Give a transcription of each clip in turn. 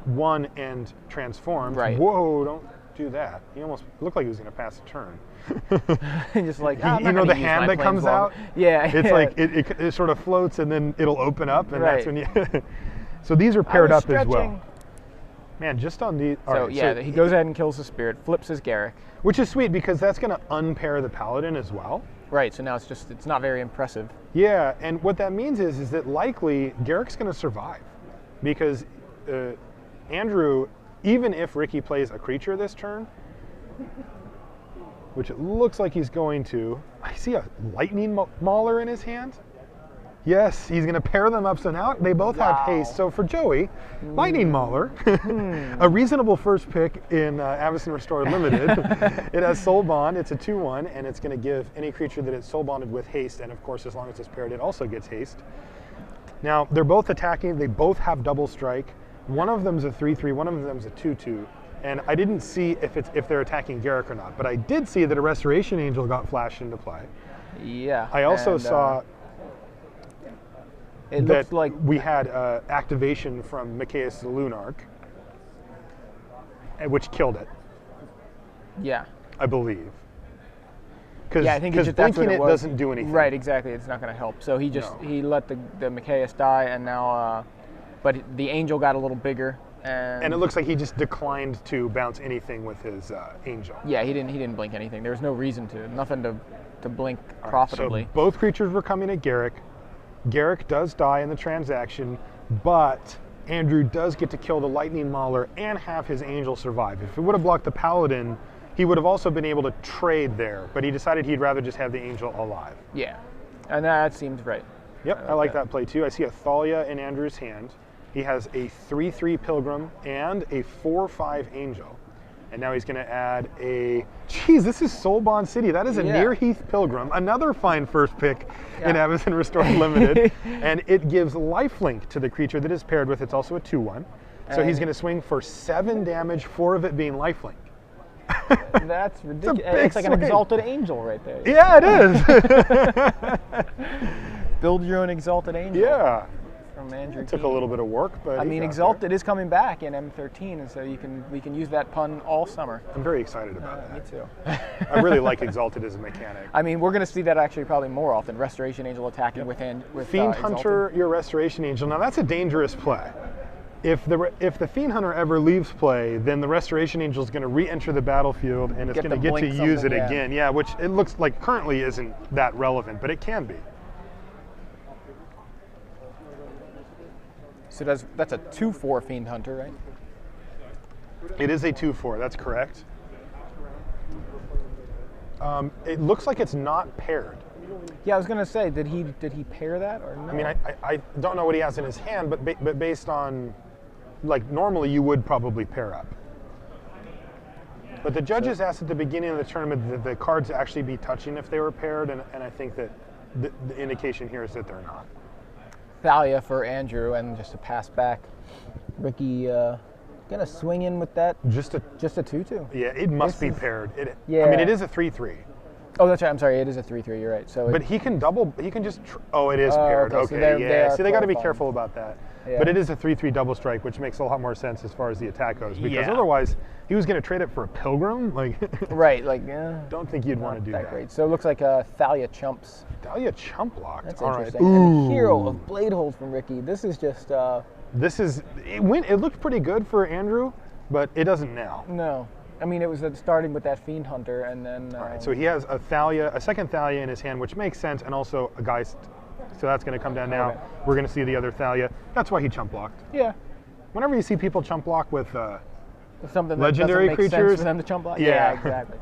1 and transformed. Right. Whoa, don't do that. He almost looked like he was going to pass a turn. Just like, you know the hand that comes out? Yeah. It's like it sort of floats and then it'll open up, and that's Right. when you. So these are paired up as well. Stretching. Man, just on the. So yeah, he goes ahead and kills the spirit, flips his Garrick. Which is sweet because that's going to unpair the paladin as well. Right. So now it's not very impressive. Yeah, and what that means is that likely Garrick's going to survive, because Andrew, even if Ricky plays a creature this turn, which it looks like he's going to, I see a lightning mauler in his hand. Yes, he's going to pair them up, so now they both have haste. So for Joey, lightning mauler, a reasonable first pick in Avacyn Restored Limited. It has soul bond, it's a 2/1, and it's going to give any creature that it's soul bonded with haste, and of course as long as it's paired it also gets haste. Now they're both attacking, they both have double strike. One of them's a 3/3, one of them's a 2/2. And I didn't see if they're attacking Garrick or not, but I did see that a Restoration Angel got flashed into play. Yeah. I also saw it that looks like we had activation from Mikaeus the Lunarch, which killed it. Yeah. I believe. Because I think blinking it doesn't do anything. Right, exactly. It's not going to help. So he let the Mikaeus die, and now, but the angel got a little bigger. And it looks like he just declined to bounce anything with his angel. Yeah, he didn't blink anything. There was no reason to, nothing to blink profitably. So both creatures were coming at Garrick. Garrick does die in the transaction, but Andrew does get to kill the lightning mauler and have his angel survive. If it would have blocked the paladin, he would have also been able to trade there, but he decided he'd rather just have the angel alive. Yeah, and that seems right. Yep, I like that play too. I see a Thalia in Andrew's hand. He has a 3/3 Pilgrim and a 4/5 Angel. And now he's going to add a... Geez, this is Soulbond City. That is a Near Heath Pilgrim, another fine first pick in Avacyn Restored Limited. And it gives lifelink to the creature that is paired with. It's also a 2/1. So he's going to swing for 7 damage, 4 of it being lifelink. That's ridiculous. It's like an Exalted Angel right there. Yeah, it is. Build your own Exalted Angel. Yeah. From Andrew It took a Keeney. little bit of work, but I mean, Exalted is coming back in M13, and so we can use that pun all summer. I'm very excited about that. Me too. I really like Exalted as a mechanic. I mean, we're going to see that actually probably more often. Restoration Angel attacking with Fiend Hunter, your Restoration Angel. Now that's a dangerous play. If the Fiend Hunter ever leaves play, then the Restoration Angel is going to re-enter the battlefield, and it's going to get to use it again. Yeah, which it looks like currently isn't that relevant, but it can be. So that's a 2/4 Fiend Hunter, right? It is a 2/4. That's correct. It looks like it's not paired. Yeah, I was going to say, did he pair that or no? I mean, I don't know what he has in his hand, but based on, like, normally you would probably pair up. But the judges asked at the beginning of the tournament that the cards actually be touching if they were paired, and I think that the indication here is that they're not. Thalia for Andrew, and just a pass back. Ricky gonna swing in with that. Just a 2/2. Yeah, it must be paired. I Yeah. mean, it is a 3/3. Oh, that's right. I'm sorry. It is a 3/3. You're right. So, but he can double. He can just. Oh, it is paired. okay, so Okay, yeah. See, they got to be qualifying. careful about that. Yeah. But it is a 3/3 double strike, which makes a lot more sense as far as the attack goes. Because Yeah. otherwise, he was going to trade it for a Pilgrim. Like, right. Like, don't think you'd want to do that. Great. So it looks like Thalia chumps. Thalia chump blocked. That's All interesting. right. And Hero of Bladehold from Ricky. This is just. This is. It looked pretty good for Andrew, but it doesn't now. No. I mean, it was starting with that Fiend Hunter, and then. All right, so he has a second Thalia in his hand, which makes sense, and also a Geist. So that's going to come down now. Okay. We're going to see the other Thalia. That's why he chump blocked. Yeah. Whenever you see people chump block with something legendary that doesn't make creatures sense for them to chump block. Yeah. Exactly.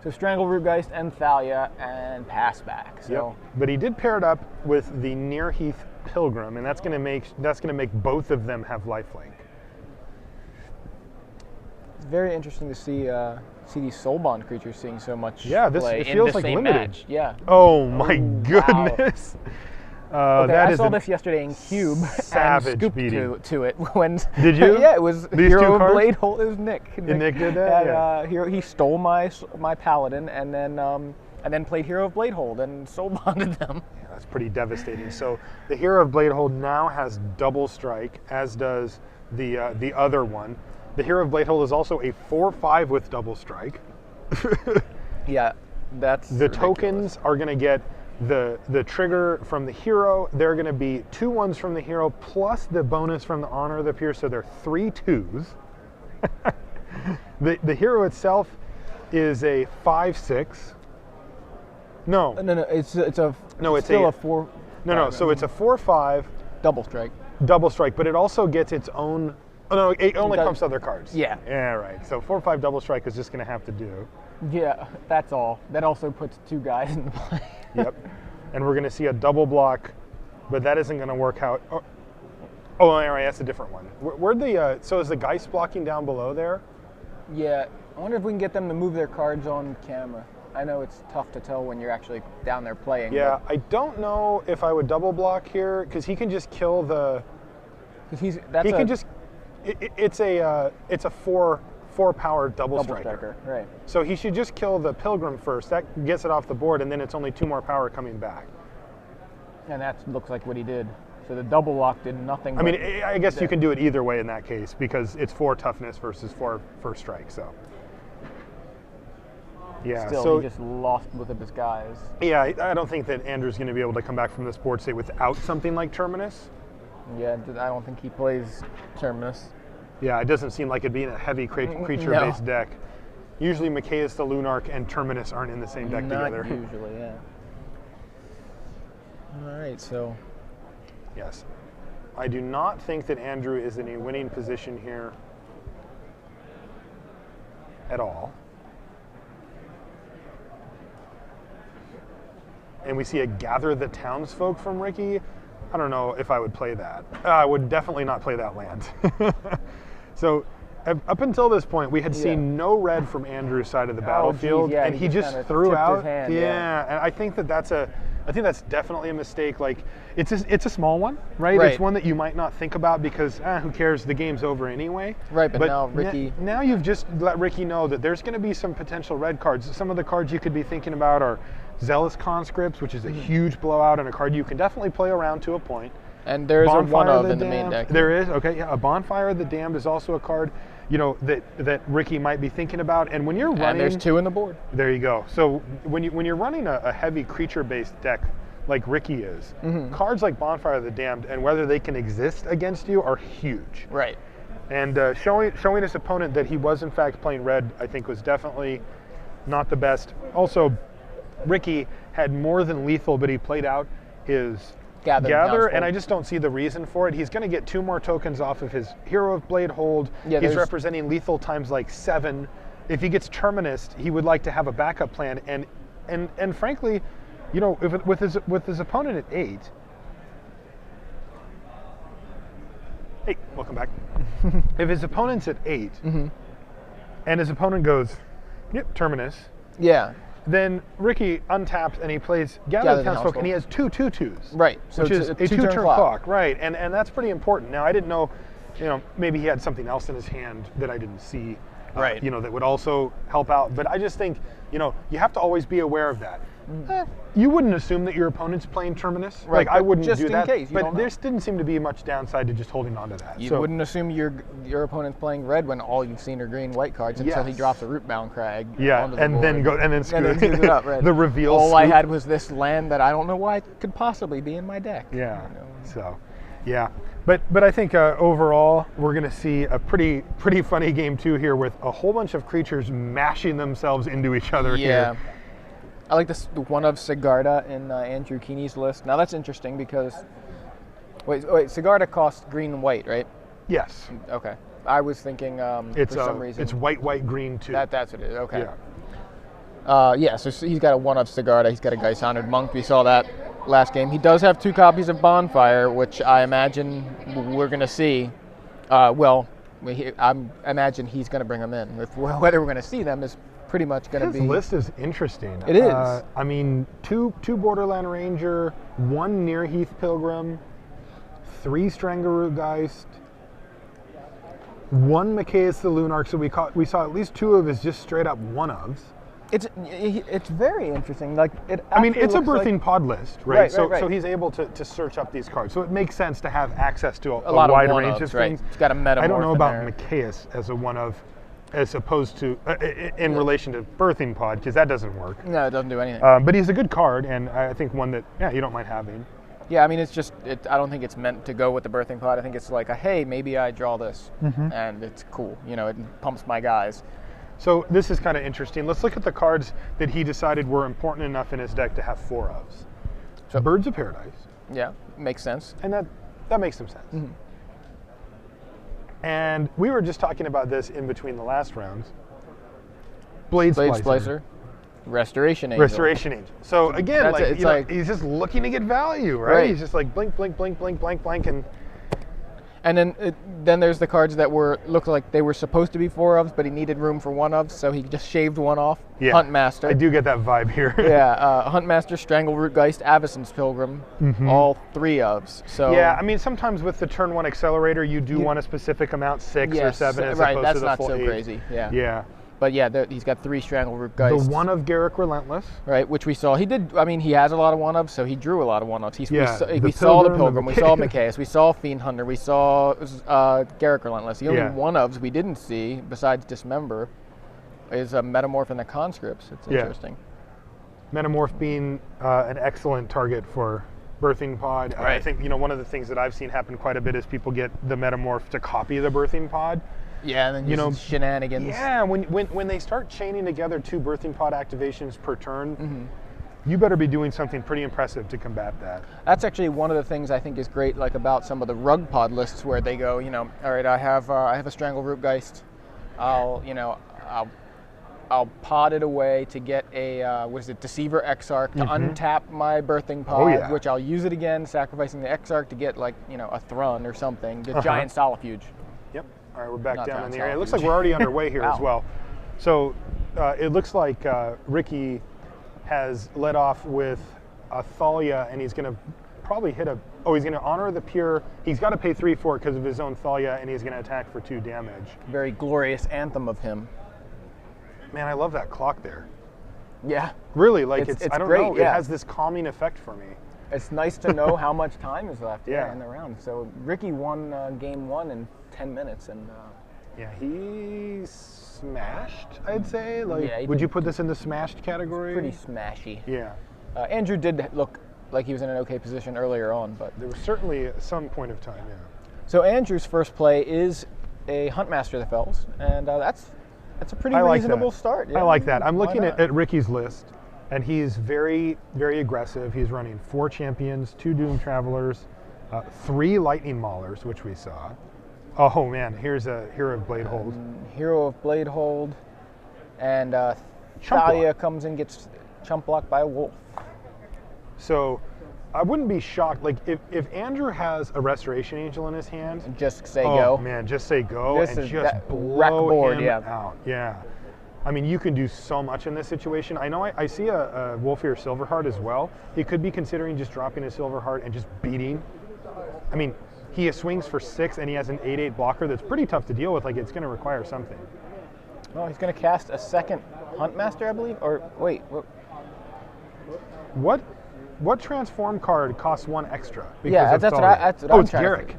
So Strangleroot Geist and Thalia and pass back. So. Yep. But he did pair it up with the Near Heath Pilgrim, and that's going to make both of them have lifelink. It's very interesting to see these Soulbond creatures seeing so much play it in feels the like same limited. match. Yeah. Oh my goodness. Okay, I saw this yesterday in Cube savage and scooped beating. to it when. Did you? Yeah, it was These Hero two of cards? Bladehold. It was Nick. Nick did that. He stole my Paladin and then played Hero of Bladehold and Soulbonded them. Yeah, that's pretty devastating. So the Hero of Bladehold now has double strike, as does the other one. The Hero of Bladehold is also a 4/5 with double strike. Yeah, that's the ridiculous. tokens are going to get the trigger from the hero. They're going to be 2 1s from the hero plus the bonus from the Honor of the Peer, so they're 3 2s. The hero itself is a 5/6. No, It's No, it's still a- a 4. no. So it's a 4/5 double strike. double strike, but it also gets its own. Oh no, it only does- comes to other cards. Yeah. Yeah, right. So 4/5 double strike is just going to have to do. Yeah, that's all. That also puts 2 guys in the play. Yep. And we're going to see a double block, but that isn't going to work out. Oh, all right, that's a different one. Where'd the so is the Geist blocking down below there? Yeah, I wonder if we can get them to move their cards on camera. I know it's tough to tell when you're actually down there playing. Yeah, I don't know if I would double block here because he can just kill the. Because He can just. It's a 4 power double striker. Right. So he should just kill the Pilgrim first. That gets it off the board, and then it's only 2 more power coming back. And that looks like what he did. So the double lock did nothing. I mean, I guess you can do it either way in that case because it's 4 toughness versus 4 first strike. So. Yeah. Still, so he just lost both of his guys. yeah, I don't think that Andrew's going to be able to come back from this board state without something like Terminus. Yeah, I don't think he plays Terminus. Yeah, it doesn't seem like it'd be in a heavy creature-based deck. Usually, Mikaeus the Lunarch and Terminus aren't in the same deck Not together. usually, yeah. All right, so Yes. I do not think that Andrew is in a winning position here at all. And we see a Gather the Townsfolk from Ricky. I don't know if I would play that. I would definitely not play that land. So up until this point, we had seen no red from Andrew's side of the battlefield, yeah, and he just kinda threw tipped out. his hand, and I think that's definitely a mistake. Like it's a small one, right? It's one that you might not think about because who cares? The game's over anyway. Right, but now Ricky. Now you've just let Ricky know that there's going to be some potential red cards. Some of the cards you could be thinking about are Zealous Conscripts, which is a huge blowout and a card you can definitely play around to a point. And there's a one of the in the main Damned. deck. There is, okay, yeah. A Bonfire of the Damned is also a card, that Ricky might be thinking about. And when you're running, And there's 2 in the board. there you go. So when you're running a heavy creature-based deck like Ricky is, cards like Bonfire of the Damned and whether they can exist against you are huge. Right. And showing his opponent that he was in fact playing red, I think was definitely not the best. Also, Ricky had more than lethal, but he played out his Gather, and I just don't see the reason for it. He's going to get 2 more tokens off of his Hero of Bladehold. Yeah, he's representing lethal times like 7. If he gets Terminus, he would like to have a backup plan. And frankly, with his opponent at 8. Hey, welcome back. If his opponent's at 8, and his opponent goes, yep, Terminus. Yeah. Then Ricky untaps and he plays Gather the Townsfolk, and he has 2 2/2s. Right. So which is it's a a 2-turn clock. Right. And that's pretty important. Now, I didn't know, maybe he had something else in his hand that I didn't see, Right. That would also help out. But I just think, you have to always be aware of that. You wouldn't assume that your opponent's playing Terminus. Right, Like, I but wouldn't just do in that. case, you But don't know. there didn't seem to be much downside to just holding on to that. You So- wouldn't assume your opponent's playing red when all you've seen are green-white cards until he Yes. drops a Rootbound Crag. Yeah, onto the and then board. scoop screws it up. Right. the reveal. All I scoop. had was this land that I don't know why could possibly be in my deck. Yeah. So, yeah. But I think overall we're going to see a pretty funny game 2 here with a whole bunch of creatures mashing themselves into each other Yeah. here. I like this one of Sigarda in Andrew Keeney's list. Now that's interesting because wait, Sigarda costs green and white, right? Yes. Okay. I was thinking It's for some reason it's white green too. that's what it is. Okay. Yeah. So he's got a one of Sigarda. He's got a Geist Honored Monk. We saw that last game. He does have 2 copies of Bonfire, which I imagine we're going to see. I imagine he's going to bring them in. Whether we're going to see them is pretty much going to His be. list is interesting. It is. I mean, two Borderland Ranger, 1 Nearheath Pilgrim, 3 Strangaroo Geist, 1 Mikaeus the Lunarch. So we saw at least 2 of his just straight up 1-ofs. It's very interesting. Like I mean, it's a looks like birthing pod list, right? Right. So he's able to search up these cards. So it makes sense to have access to a lot of wide one-ofs, range of right. things. It's got a metamorph I don't know in about there. Micaeus as a one of, as opposed to in relation to birthing pod, because that doesn't work. No, it doesn't do anything. But he's a good card, and I think one that you don't mind having. Yeah, I mean, it's just, I don't think it's meant to go with the birthing pod. I think it's like, hey, maybe I draw this, and it's cool. You know, it pumps my guys. So this is kind of interesting. Let's look at the cards that he decided were important enough in his deck to have 4 ofs. So Birds of Paradise. Yeah, makes sense. And that makes some sense. And we were just talking about this in between the last rounds. Blade Splicer. Restoration Angel. Restoration Angel. So again, he's just looking to get value, right? He's just like blink, blink, blink, blink, blank, blank, and then there's the cards that looked like they were supposed to be 4 ofs, but he needed room for 1 ofs, so he just shaved 1 off. Yeah, Huntmaster. I do get that vibe here. Yeah, Huntmaster, Strangleroot Geist, Avacyn's Pilgrim, all 3 ofs. So yeah, I mean, sometimes with the turn 1 accelerator, you do want a specific amount, 6 or 7, as opposed that's to the not full so 8. crazy. Yeah. Yeah. But yeah, he's got 3 Strangleroot Geists. The 1 of Garruk Relentless. Right, which we saw. He did, I mean, he has a lot of 1-ofs, so he drew a lot of 1-ofs. We saw the Pilgrim, we saw Micaeus, we saw Fiend Hunter, we saw Garruk Relentless. The only 1-ofs we didn't see, besides Dismember, is a Metamorph and the Conscripts. It's interesting. Metamorph being an excellent target for Birthing Pod. I think, one of the things that I've seen happen quite a bit is people get the Metamorph to copy the Birthing Pod. Yeah, and then shenanigans. Yeah, when they start chaining together 2 Birthing Pod activations per turn, you better be doing something pretty impressive to combat that. That's actually one of the things I think is great, like about some of the rug pod lists where they go, all right, I have a Strangleroot Geist. I'll pod it away to get a Deceiver Exarch to untap my Birthing Pod, which I'll use it again, sacrificing the Exarch to get a Thrun or something, the Giant Solifuge. Yep. All right, we're back down in the area. It looks like we're already underway here as well. So it looks like Ricky has led off with a Thalia, and he's going to probably hit he's going to honor the Pure. He's got to pay 3 for it because of his own Thalia, and he's going to attack for 2 damage. Very glorious anthem of him. Man, I love that clock there. Yeah. Really, it's I don't great, know, it has this calming effect for me. It's nice to know how much time is left in the round. So Ricky won game 1 in 10 minutes, and yeah, he smashed, I'd say. Would you put this in the smashed category? Pretty smashy. Yeah. Andrew did look like he was in an okay position earlier on, but there was certainly some point of time. Yeah. So Andrew's first play is a Huntmaster of the Fells, and that's a pretty reasonable start. Yeah. I like that. I'm looking at Ricky's list, and he's very, very aggressive. He's running 4 Champions, 2 Doom Travelers, 3 Lightning Maulers, which we saw. Oh man, here's a Hero of Bladehold. Hero of Bladehold, and Thalia comes and gets chump blocked by a wolf. So I wouldn't be shocked, if Andrew has a Restoration Angel in his hand. And just say go. Oh man, just say go and just blow board, him out. Yeah. I mean, you can do so much in this situation. I know I see a Wolfear Silverheart as well. He could be considering just dropping his Silverheart and just beating. I mean, he swings for 6 and he has an 8/8 blocker that's pretty tough to deal with. It's going to require something. Oh, he's going to cast a second Huntmaster, I believe? Or wait, what transform card costs 1 extra? Yeah, that's what it's Garruk. It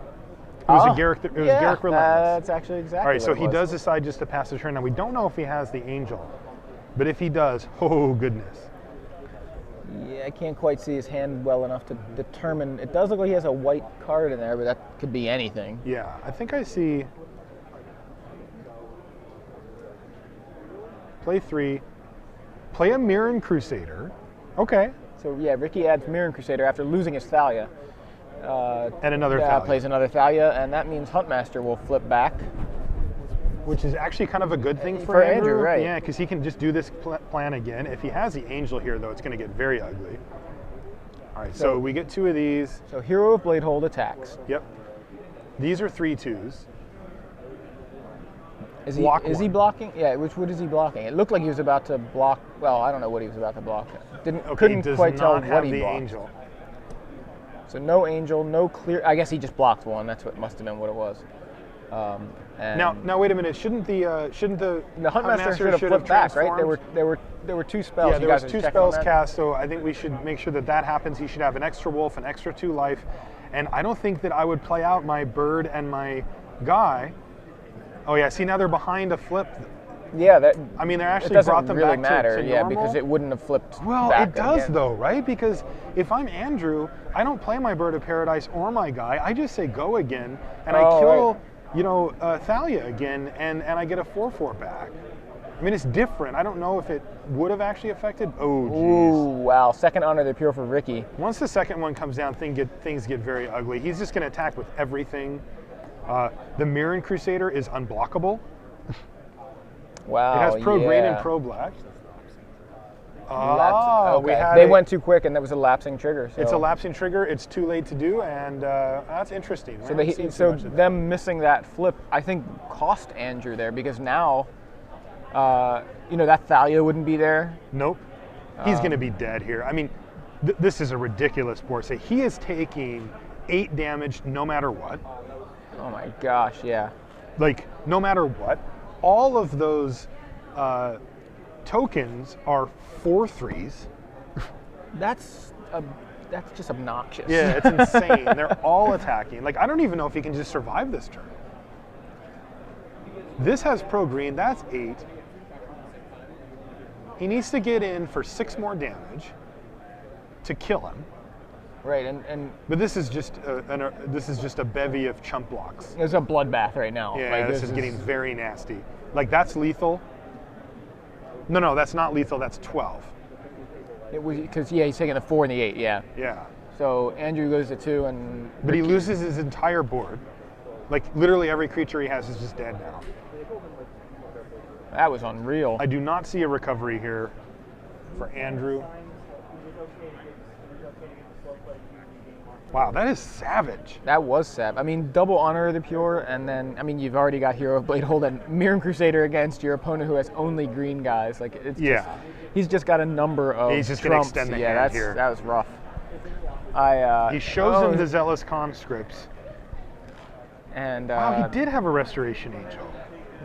was Garruk Relentless. That's actually exactly. All right, so he does decide just to pass the turn. Now we don't know if he has the Angel, but if he does, oh goodness. Yeah, I can't quite see his hand well enough to determine. It does look like he has a white card in there, but that could be anything. Yeah, I think I see. Play 3. Play a Mirren Crusader. Okay. So yeah, Ricky adds Mirren Crusader after losing his Thalia. And another Thalia. Plays another Thalia, and that means Huntmaster will flip back. Which is actually kind of a good thing for Andrew, right? Yeah, because he can just do this plan again. If he has the Angel here, though, it's going to get very ugly. All right, so we get 2 of these. So Hero of Bladehold attacks. Yep. These are 3/2s. Is he blocking? Yeah, what is he blocking? It looked like he was about to block. Well, I don't know what he was about to block. Couldn't quite tell what he blocked. Angel. So no Angel, no clear. I guess he just blocked 1. That's what must have been what it was. And Now wait a minute. Shouldn't the Huntmaster should have flipped back, right? There were 2 spells. Yeah, You there was guys are 2 checking spells on that? cast, so I think we should make sure that happens. He should have an extra wolf, an extra 2 life, and I don't think that I would play out my bird and my guy. Oh yeah, see now they're behind a flip. Yeah, that. I mean, they It actually doesn't brought them really back matter, to yeah, normal. because it wouldn't have flipped. Well, back it does again. though, right? Because if I'm Andrew, I don't play my bird of paradise or my guy. I just say go again, and I kill, Thalia again, and I get a 4/4 back. I mean, it's different. I don't know if it would have actually affected. Oh, Ooh, geez. wow! Second honor the pure for Ricky. Once the second one comes down, things get very ugly. He's just going to attack with everything. The Mirren Crusader is unblockable. Wow. It has pro green and yeah. pro black. Okay. They went too quick, and that was a lapsing trigger. So. It's a lapsing trigger. It's too late to do, and that's interesting. So them missing that flip, I think, cost Andrew there because now, that Thalia wouldn't be there. Nope. He's going to be dead here. I mean, this is a ridiculous board. So he is taking 8 damage no matter what. Oh my gosh, yeah. Like, no matter what. All of those tokens are 4/3s. That's just obnoxious. Yeah, it's insane. They're all attacking. Like, I don't even know if he can just survive this turn. This has pro green. That's 8. He needs to get in for 6 more damage to kill him. Right, and But this is just a bevy of chump blocks. there's a bloodbath right now. Yeah, Like, this is getting very nasty. Like, that's lethal. No, that's not lethal. That's 12. It was because he's taking the 4 and the 8. Yeah. Yeah. So Andrew goes to 2, and But he loses his entire board. Like, literally every creature he has is just dead now. that was unreal. I do not see a recovery here for Andrew. Wow, that is savage. That was sad. I mean, double honor of the pure, and then you've already got Hero of Blade Hold and Mirren Crusader against your opponent who has only green guys. Like it's he's just got a number of He's just trumps. gonna extend the yeah, hand here. That was rough. He shows him the Zealous Conscripts. And Wow, he did have a Restoration Angel.